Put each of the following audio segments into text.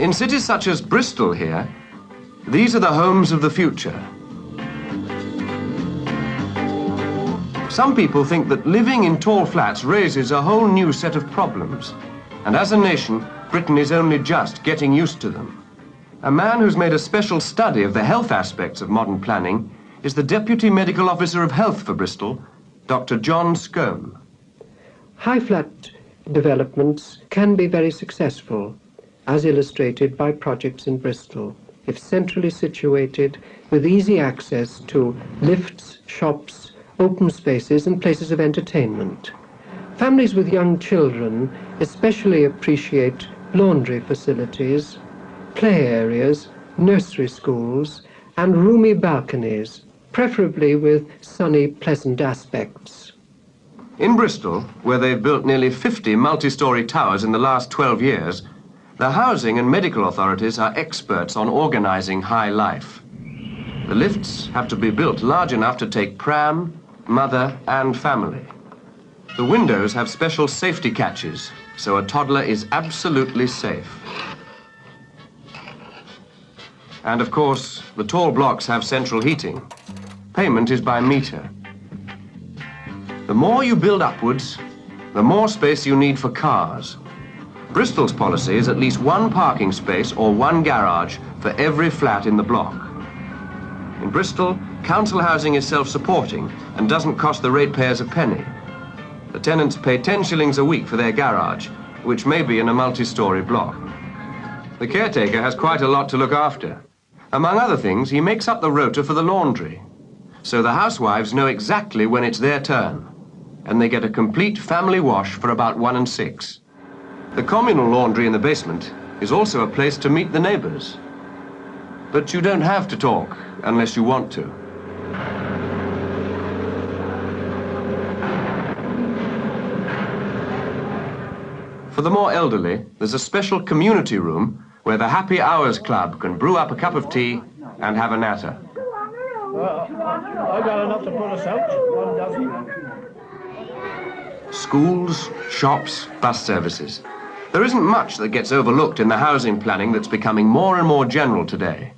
In cities such as Bristol here, these are the homes of the future. Some people think that living in tall flats raises a whole new set of problems. And as a nation, Britain is only just getting used to them. A man who's made a special study of the health aspects of modern planning is the Deputy Medical Officer of Health for Bristol, Dr. John Scombe. High flat developments can be very successful, as illustrated by projects in Bristol, if centrally situated with easy access to lifts, shops, open spaces and places of entertainment. Families with young children especially appreciate laundry facilities, play areas, nursery schools, and roomy balconies, preferably with sunny, pleasant aspects. In Bristol, where they've built nearly 50 multi-storey towers in the last 12 years, the housing and medical authorities are experts on organising high life. The lifts have to be built large enough to take pram, mother and family. The windows have special safety catches, so a toddler is absolutely safe. And of course, the tall blocks have central heating. Payment is by metre. The more you build upwards, the more space you need for cars. Bristol's policy is at least one parking space or one garage for every flat in the block. In Bristol, council housing is self-supporting and doesn't cost the ratepayers a penny. The tenants pay 10 shillings a week for their garage, which may be in a multi-storey block. The caretaker has quite a lot to look after. Among other things, he makes up the rota for the laundry. So the housewives know exactly when it's their turn, and they get a complete family wash for about 1 and 6. The communal laundry in the basement is also a place to meet the neighbors. But you don't have to talk unless you want to. For the more elderly, there's a special community room where the Happy Hours Club can brew up a cup of tea and have a natter. I got enough to put us out. 1 dozen. Schools, shops, bus services. There isn't much that gets overlooked in the housing planning that's becoming more and more general today.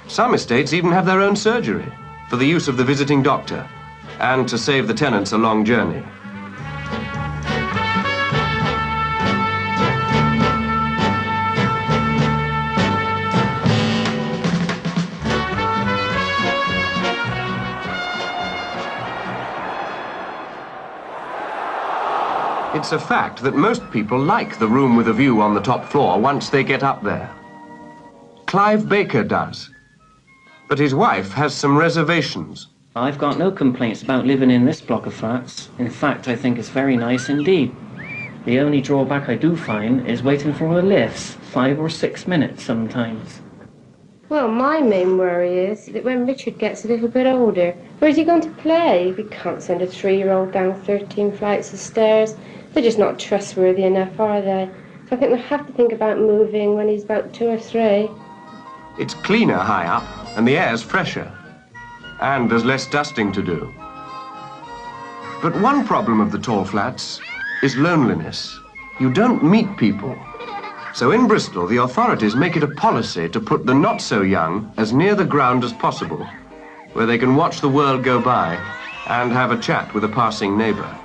Some estates even have their own surgery for the use of the visiting doctor and to save the tenants a long journey. It's a fact that most people like the room with a view on the top floor once they get up there. Clive Baker does. But his wife has some reservations. I've got no complaints about living in this block of flats. In fact, I think it's very nice indeed. The only drawback I do find is waiting for the lifts, 5 or 6 minutes sometimes. Well, my main worry is that when Richard gets a little bit older, where's he going to play? We can't send a 3-year-old down 13 flights of stairs. They're just not trustworthy enough, are they? So I think we'll have to think about moving when he's about 2 or 3. It's cleaner high up, and the air's fresher. And there's less dusting to do. But one problem of the tall flats is loneliness. You don't meet people. So in Bristol, the authorities make it a policy to put the not-so-young as near the ground as possible, where they can watch the world go by and have a chat with a passing neighbour.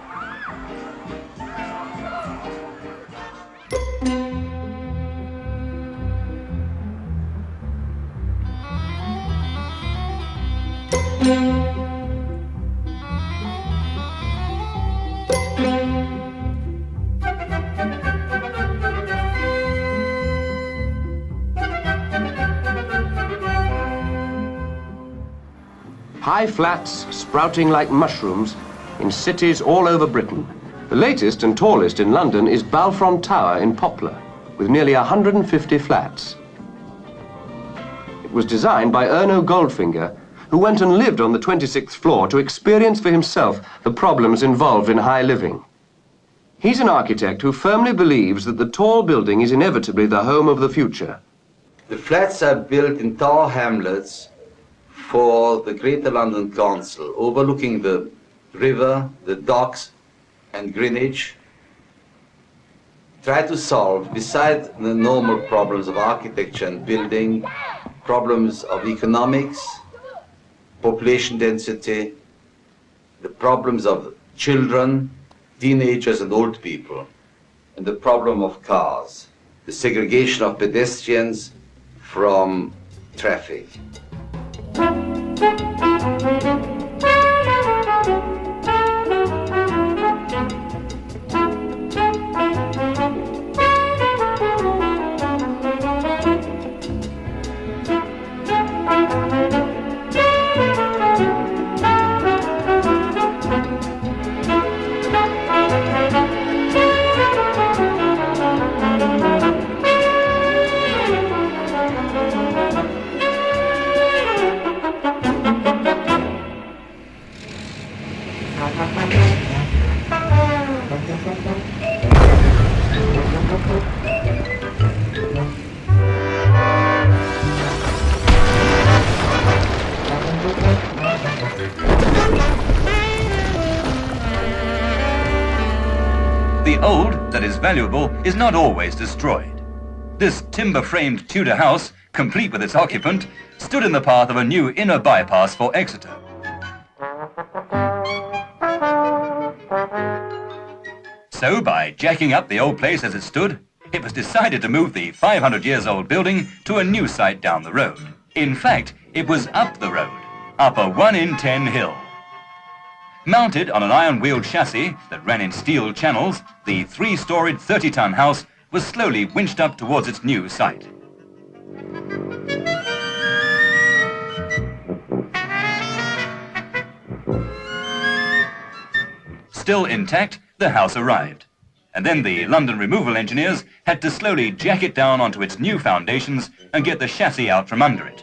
High flats sprouting like mushrooms in cities all over Britain. The latest and tallest in London is Balfron Tower in Poplar, with nearly 150 flats. It was designed by Erno Goldfinger, who went and lived on the 26th floor to experience for himself the problems involved in high living. He's an architect who firmly believes that the tall building is inevitably the home of the future. The flats are built in Tower Hamlets for the Greater London Council, overlooking the river, the docks, and Greenwich. Try to solve, beside the normal problems of architecture and building, problems of economics, population density, the problems of children, teenagers and old people, and the problem of cars, the segregation of pedestrians from traffic. The old that is valuable is not always destroyed. This timber-framed Tudor house, complete with its occupant, stood in the path of a new inner bypass for Exeter. So, by jacking up the old place as it stood, it was decided to move the 500-years-old building to a new site down the road. In fact, it was up the road, up a 1 in 10 hill. Mounted on an iron-wheeled chassis that ran in steel channels, the 3-storied 30-ton house was slowly winched up towards its new site. still intact, the house arrived. And then the London removal engineers had to slowly jack it down onto its new foundations and get the chassis out from under it.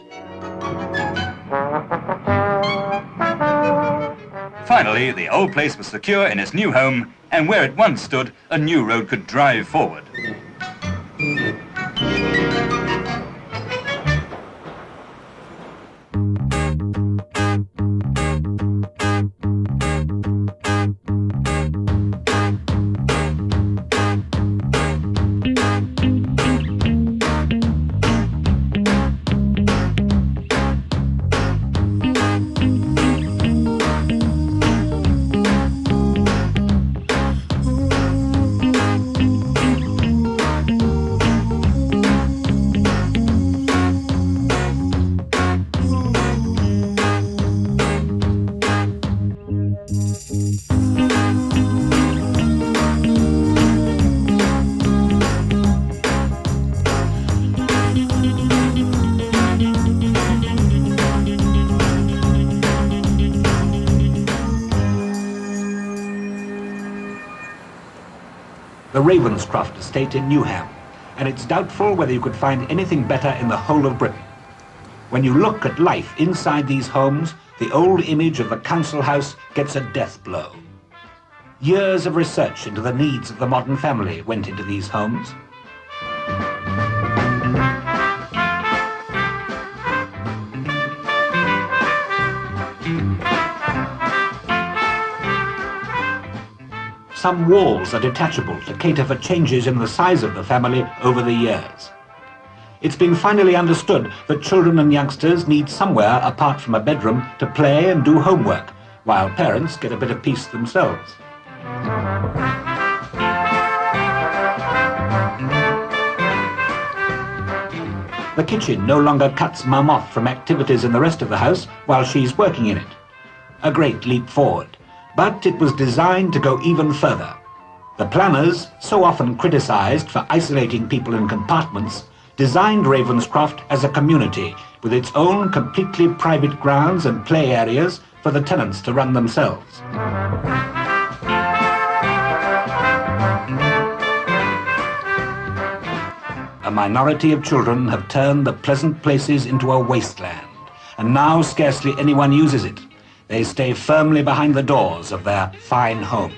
Finally, the old place was secure in its new home, and where it once stood, a new road could drive forward. The Ravenscroft estate in Newham, and it's doubtful whether you could find anything better in the whole of Britain. When you look at life inside these homes, the old image of the council house gets a death blow. Years of research into the needs of the modern family went into these homes. Some walls are detachable to cater for changes in the size of the family over the years. It's been finally understood that children and youngsters need somewhere apart from a bedroom to play and do homework, while parents get a bit of peace themselves. The kitchen no longer cuts Mum off from activities in the rest of the house while she's working in it. A great leap forward. But it was designed to go even further. The planners, so often criticised for isolating people in compartments, designed Ravenscroft as a community with its own completely private grounds and play areas for the tenants to run themselves. A minority of children have turned the pleasant places into a wasteland, and now scarcely anyone uses it. They stay firmly behind the doors of their fine homes.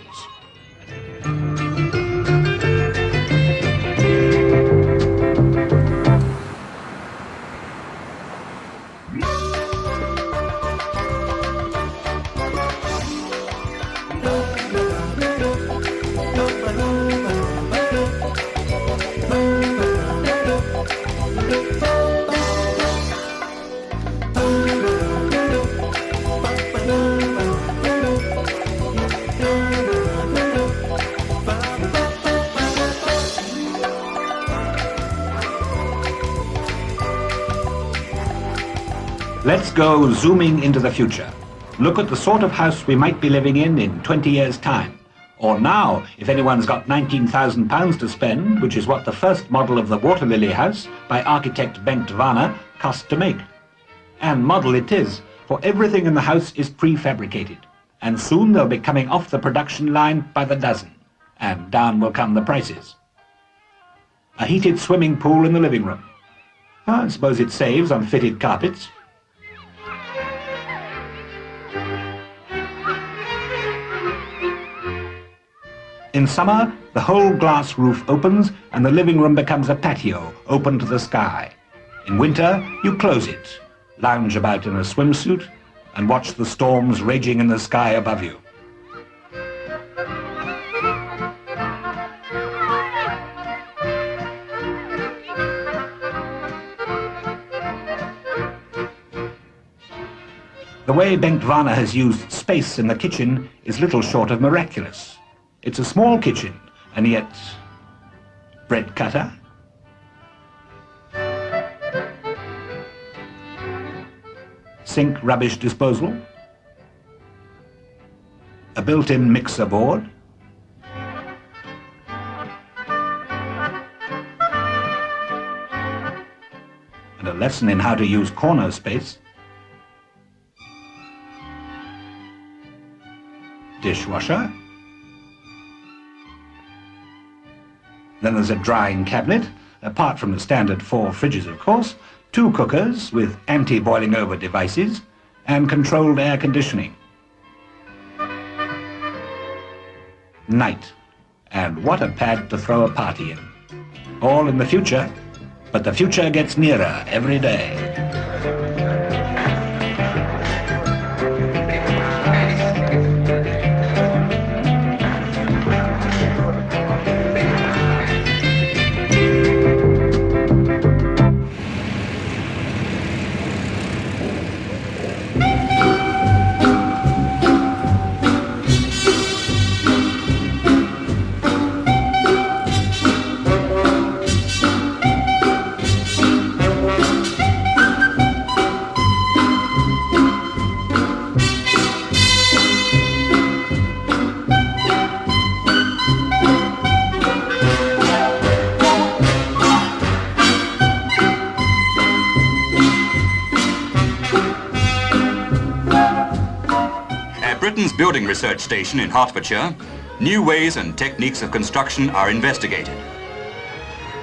Let's go zooming into the future. Look at the sort of house we might be living in 20 years' time. Or now, if anyone's got £19,000 to spend, which is what the first model of the Water Lily house by architect Bengt Varner cost to make. And model it is, for everything in the house is prefabricated. And soon they'll be coming off the production line by the dozen. And down will come the prices. A heated swimming pool in the living room. I suppose it saves on fitted carpets. In summer, the whole glass roof opens and the living room becomes a patio open to the sky. In winter, you close it, lounge about in a swimsuit, and watch the storms raging in the sky above you. The way Bengt Varner has used space in the kitchen is little short of miraculous. It's a small kitchen, and yet bread cutter, sink rubbish disposal, a built-in mixer board, and a lesson in how to use corner space, dishwasher, there's a drying cabinet, apart from the standard 4 fridges, of course, 2 cookers with anti-boiling over devices, and controlled air conditioning. Night. And what a pad to throw a party in. All in the future, but the future gets nearer every day. Britain's Building Research Station in Hertfordshire, new ways and techniques of construction are investigated.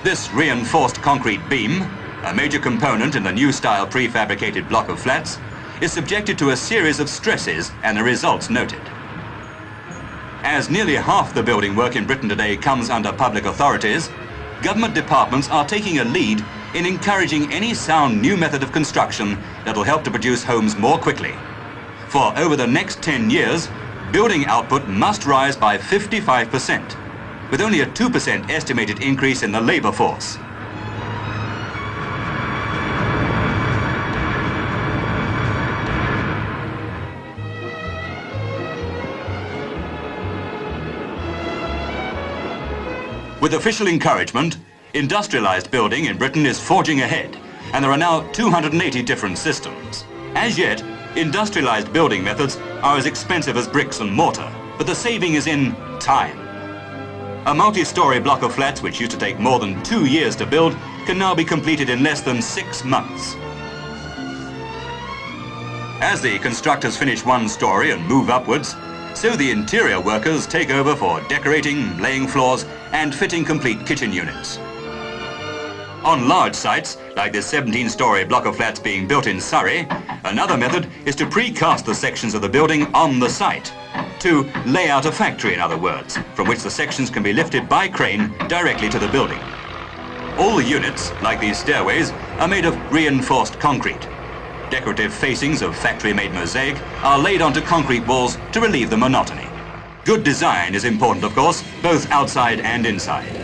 This reinforced concrete beam, a major component in the new style prefabricated block of flats, is subjected to a series of stresses and the results noted. As nearly half the building work in Britain today comes under public authorities, government departments are taking a lead in encouraging any sound new method of construction that will help to produce homes more quickly. For over the next 10 years, building output must rise by 55%, with only a 2% estimated increase in the labour force. With official encouragement, industrialised building in Britain is forging ahead, and there are now 280 different systems. As yet, industrialised building methods are as expensive as bricks and mortar, but the saving is in time. A multi-storey block of flats which used to take more than 2 years to build can now be completed in less than 6 months. As the constructors finish one storey and move upwards, so the interior workers take over for decorating, laying floors and fitting complete kitchen units. On large sites, like this 17-storey block of flats being built in Surrey, another method is to precast the sections of the building on the site, to lay out a factory, in other words, from which the sections can be lifted by crane directly to the building. All the units, like these stairways, are made of reinforced concrete. Decorative facings of factory-made mosaic are laid onto concrete walls to relieve the monotony. Good design is important, of course, both outside and inside.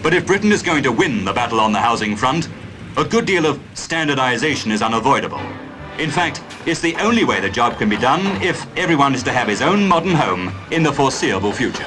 But if Britain is going to win the battle on the housing front, a good deal of standardisation is unavoidable. In fact, it's the only way the job can be done if everyone is to have his own modern home in the foreseeable future.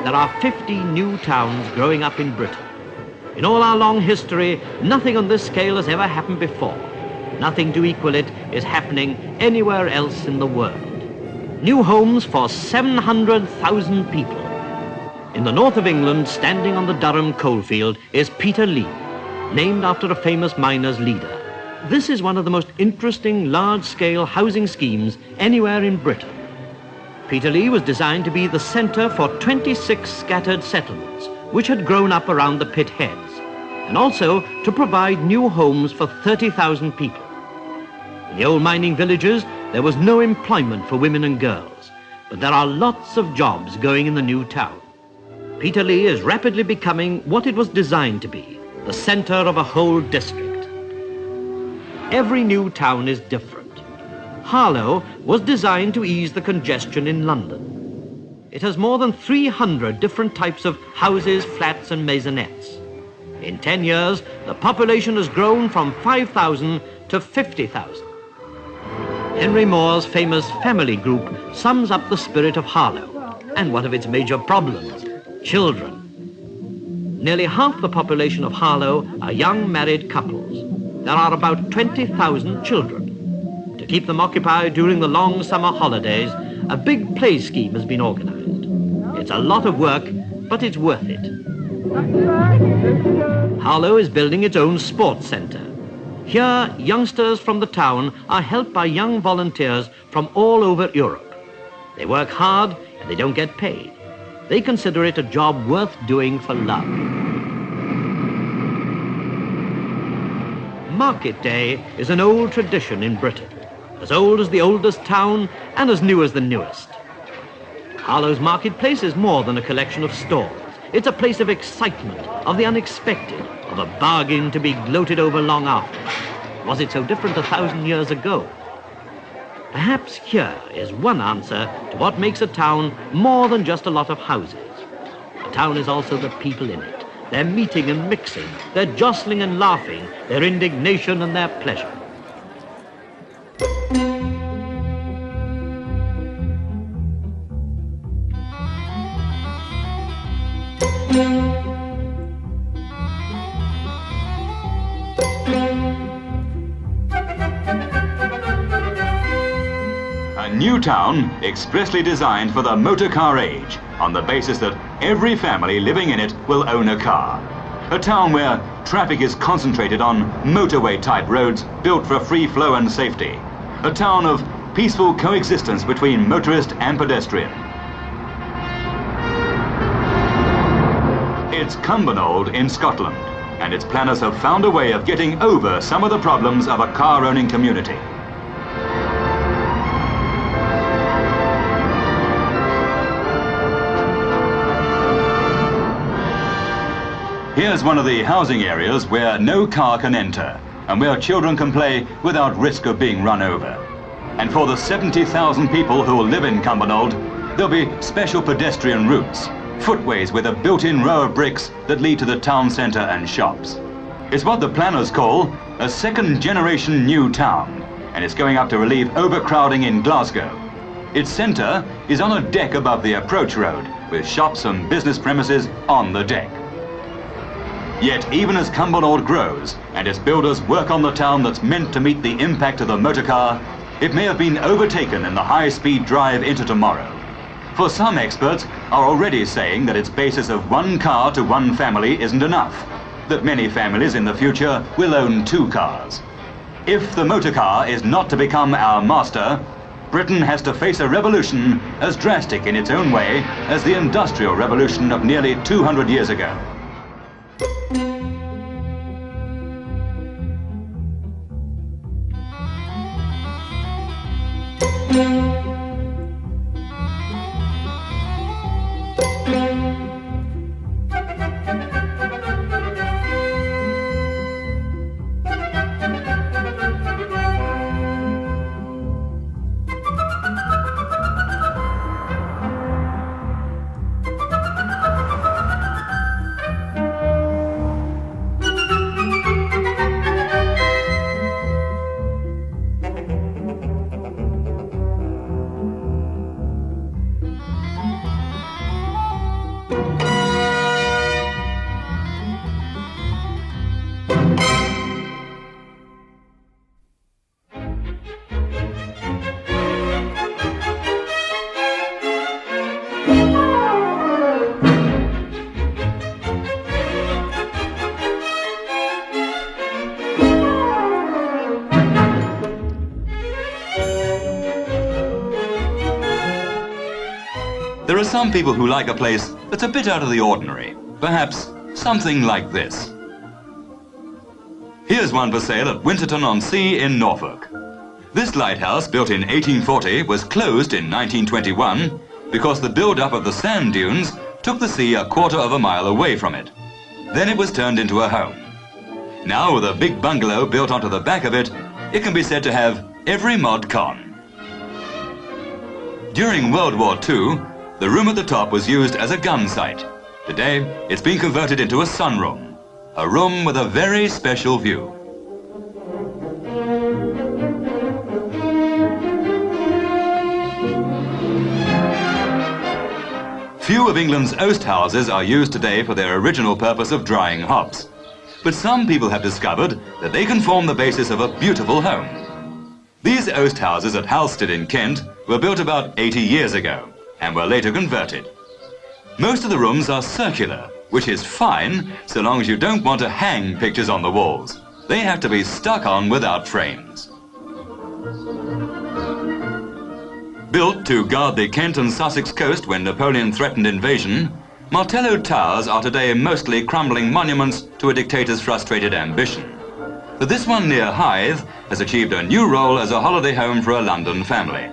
There are 50 new towns growing up in Britain. In all our long history, nothing on this scale has ever happened before. Nothing to equal it is happening anywhere else in the world. New homes for 700,000 people. In the north of England, standing on the Durham coalfield, is Peter Lee, named after a famous miners' leader. This is one of the most interesting large-scale housing schemes anywhere in Britain. Peter Lee was designed to be the centre for 26 scattered settlements, which had grown up around the pit heads, and also to provide new homes for 30,000 people. In the old mining villages, there was no employment for women and girls, but there are lots of jobs going in the new town. Peter Lee is rapidly becoming what it was designed to be, the centre of a whole district. Every new town is different. Harlow was designed to ease the congestion in London. It has more than 300 different types of houses, flats and maisonettes. In 10 years, the population has grown from 5,000 to 50,000. Henry Moore's famous family group sums up the spirit of Harlow and one of its major problems, children. Nearly half the population of Harlow are young married couples. There are about 20,000 children. To keep them occupied during the long summer holidays, a big play scheme has been organized. It's a lot of work, but it's worth it. Harlow is building its own sports center. Here, youngsters from the town are helped by young volunteers from all over Europe. They work hard and they don't get paid. They consider it a job worth doing for love. Market Day is an old tradition in Britain, as old as the oldest town and as new as the newest. Harlow's marketplace is more than a collection of stalls. It's a place of excitement, of the unexpected, of a bargain to be gloated over long after. Was it so different 1,000 years ago? Perhaps here is one answer to what makes a town more than just a lot of houses. A town is also the people in it. They're meeting and mixing, they're jostling and laughing, their indignation and their pleasure. A new town expressly designed for the motor car age, on the basis that every family living in it will own a car. A town where traffic is concentrated on motorway-type roads built for free flow and safety. A town of peaceful coexistence between motorist and pedestrian. It's Cumbernauld in Scotland, and its planners have found a way of getting over some of the problems of a car-owning community. Here's one of the housing areas where no car can enter and where children can play without risk of being run over. And for the 70,000 people who will live in Cumbernauld, there'll be special pedestrian routes, footways with a built-in row of bricks that lead to the town centre and shops. It's what the planners call a second-generation new town, and it's going up to relieve overcrowding in Glasgow. Its centre is on a deck above the approach road, with shops and business premises on the deck. Yet even as Cumbernauld grows and its builders work on the town that's meant to meet the impact of the motor car, it may have been overtaken in the high-speed drive into tomorrow. For some experts are already saying that its basis of one car to one family isn't enough, that many families in the future will own 2 cars. If the motor car is not to become our master, Britain has to face a revolution as drastic in its own way as the Industrial Revolution of nearly 200 years ago. There are some people who like a place that's a bit out of the ordinary. Perhaps something like this. Here's one for sale at Winterton-on-Sea in Norfolk. This lighthouse, built in 1840, was closed in 1921 because the build-up of the sand dunes took the sea a quarter of a mile away from it. Then it was turned into a home. Now, with a big bungalow built onto the back of it, it can be said to have every mod con. During World War II, the room at the top was used as a gun site. Today, it's been converted into a sunroom, a room with a very special view. Few of England's oast houses are used today for their original purpose of drying hops. But some people have discovered that they can form the basis of a beautiful home. These oast houses at Halstead in Kent were built about 80 years ago and were later converted. Most of the rooms are circular, which is fine so long as you don't want to hang pictures on the walls. They have to be stuck on without frames. Built to guard the Kent and Sussex coast when Napoleon threatened invasion, Martello Towers are today mostly crumbling monuments to a dictator's frustrated ambition. But this one near Hythe has achieved a new role as a holiday home for a London family.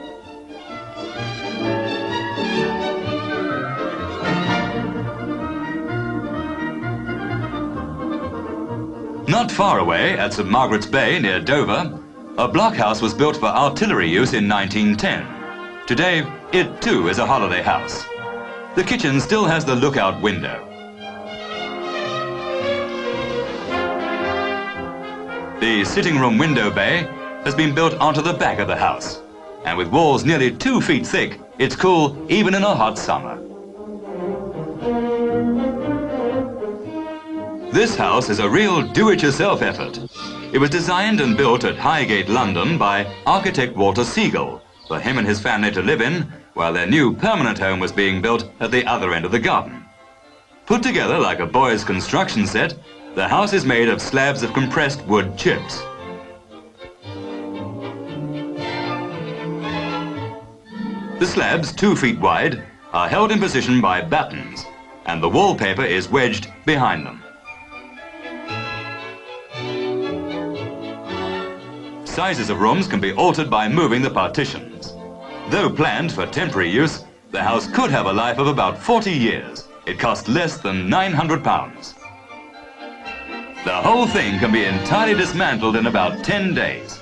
Not far away, at St Margaret's Bay near Dover, a blockhouse was built for artillery use in 1910. Today, it too is a holiday house. The kitchen still has the lookout window. The sitting room window bay has been built onto the back of the house, and with walls nearly 2 feet thick, it's cool even in a hot summer. This house is a real do-it-yourself effort. It was designed and built at Highgate, London by architect Walter Siegel for him and his family to live in while their new permanent home was being built at the other end of the garden. Put together like a boy's construction set, the house is made of slabs of compressed wood chips. The slabs, 2 feet wide, are held in position by battens, and the wallpaper is wedged behind them. Sizes of rooms can be altered by moving the partitions. Though planned for temporary use, the house could have a life of about 40 years. It cost less than £900. The whole thing can be entirely dismantled in about 10 days.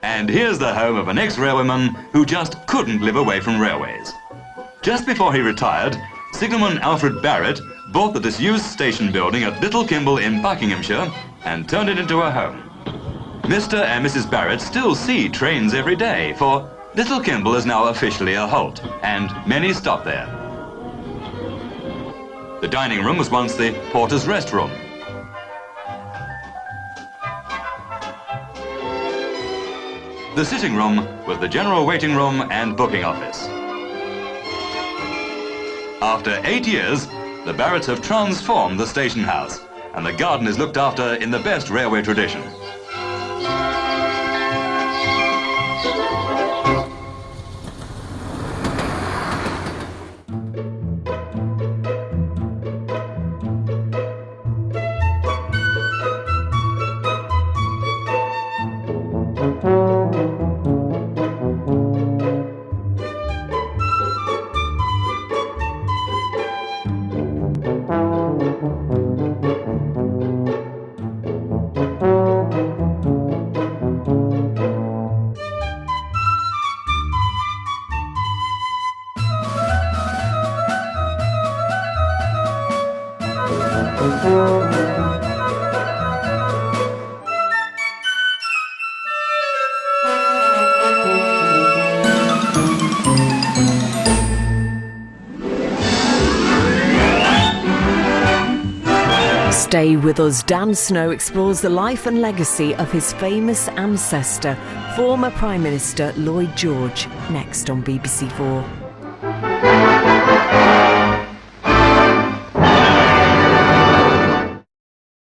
And here's the home of an ex-railwayman who just couldn't live away from railways. Just before he retired, signalman Alfred Barrett bought the disused station building at Little Kimble in Buckinghamshire and turned it into a home. Mr. and Mrs. Barrett still see trains every day, for Little Kimble is now officially a halt, and many stop there. The dining room was once the porter's rest room. The sitting room was the general waiting room and booking office. After 8 years, the Barretts have transformed the station house, and the garden is looked after in the best railway tradition. Stay with us. Dan Snow explores the life and legacy of his famous ancestor, former Prime Minister Lloyd George, next on BBC4.